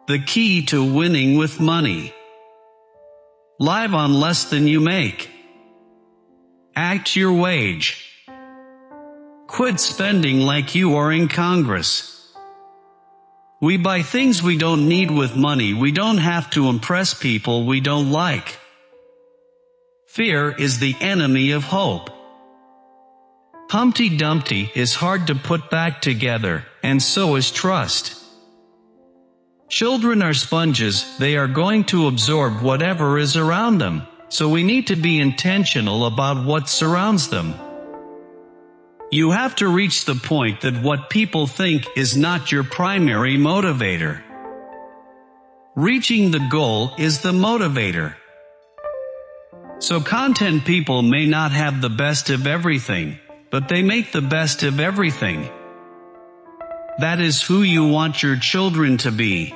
The key to winning with money. Live on less than you make. Act your wage. Quit spending like you are in Congress. We buy things we don't need with money we don't have to impress people we don't like. Fear is the enemy of hope. Humpty Dumpty is hard to put back together, and so is trust. Children are sponges, they are going to absorb whatever is around them, so we need to be intentional about what surrounds them. You have to reach the point that what people think is not your primary motivator. Reaching the goal is the motivator. So content people may not have the best of everything, but they make the best of everything. That is who you want your children to be.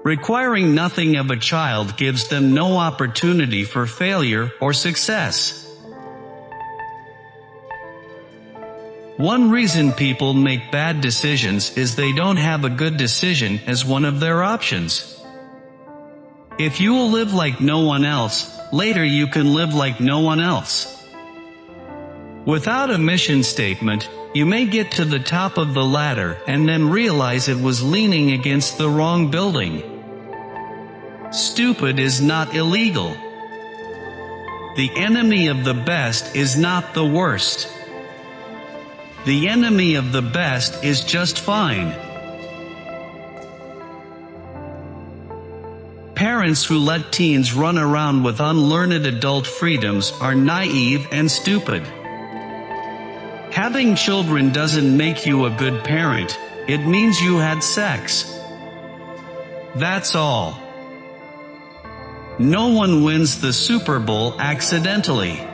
Requiring nothing of a child gives them no opportunity for failure or success. One reason people make bad decisions is they don't have a good decision as one of their options. If you will live like no one else, later you can live like no one else. Without a mission statement, you may get to the top of the ladder and then realize it was leaning against the wrong building. Stupid is not illegal. The enemy of the best is not the worst. The enemy of the best is just fine. Parents who let teens run around with unlearned adult freedoms are naive and stupid. Having children doesn't make you a good parent, it means you had sex. That's all. No one wins the Super Bowl accidentally.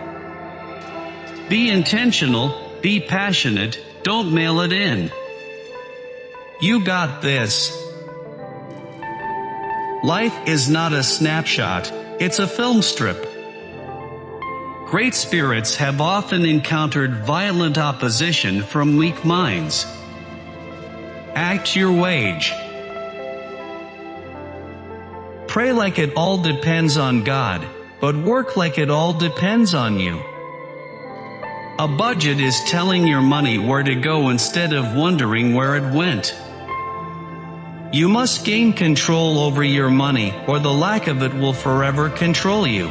Be intentional. Be passionate, don't mail it in. You got this. Life is not a snapshot, it's a film strip. Great spirits have often encountered violent opposition from weak minds. Act your wage. Pray like it all depends on God, but work like it all depends on you. A budget is telling your money where to go instead of wondering where it went. You must gain control over your money, or the lack of it will forever control you.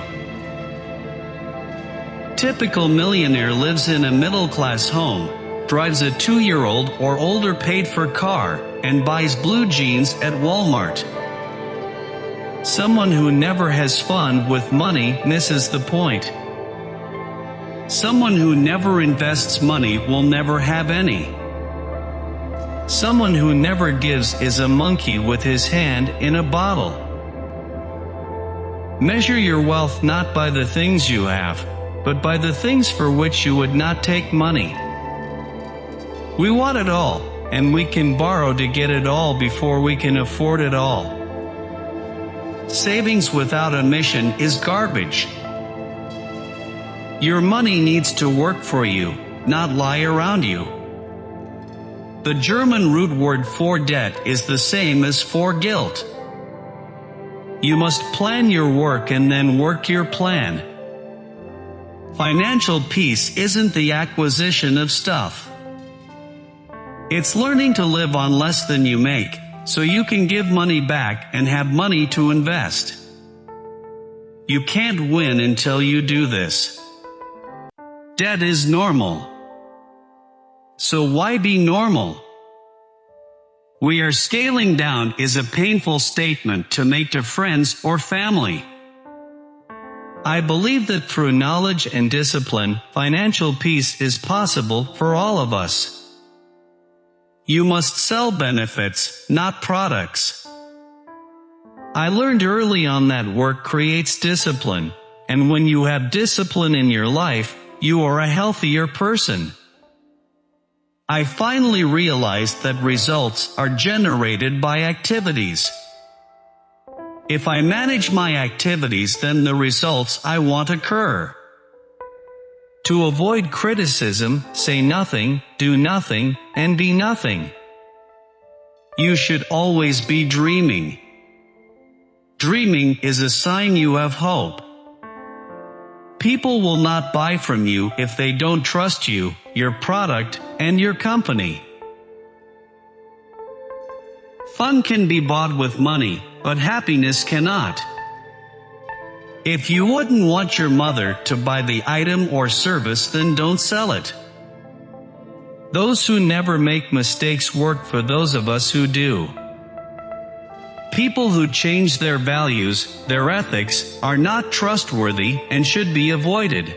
Typical millionaire lives in a middle-class home, drives a 2-year-old or older paid-for car, and buys blue jeans at Walmart. Someone who never has fun with money misses the point. Someone who never invests money will never have any. Someone who never gives is a monkey with his hand in a bottle. Measure your wealth not by the things you have, but by the things for which you would not take money. We want it all, and we can borrow to get it all before we can afford it all. Savings without a mission is garbage. Your money needs to work for you, not lie around you. The German root word for debt is the same as for guilt. You must plan your work and then work your plan. Financial peace isn't the acquisition of stuff. It's learning to live on less than you make, so you can give money back and have money to invest. You can't win until you do this. Debt is normal. So why be normal? We are scaling down is a painful statement to make to friends or family. I believe that through knowledge and discipline, financial peace is possible for all of us. You must sell benefits, not products. I learned early on that work creates discipline, and when you have discipline in your life, you are a healthier person. I finally realized that results are generated by activities. If I manage my activities, then the results I want occur. To avoid criticism, say nothing, do nothing, and be nothing. You should always be dreaming. Dreaming is a sign you have hope. People will not buy from you if they don't trust you, your product, and your company. Fun can be bought with money, but happiness cannot. If you wouldn't want your mother to buy the item or service, then don't sell it. Those who never make mistakes work for those of us who do. People who change their values, their ethics, are not trustworthy and should be avoided.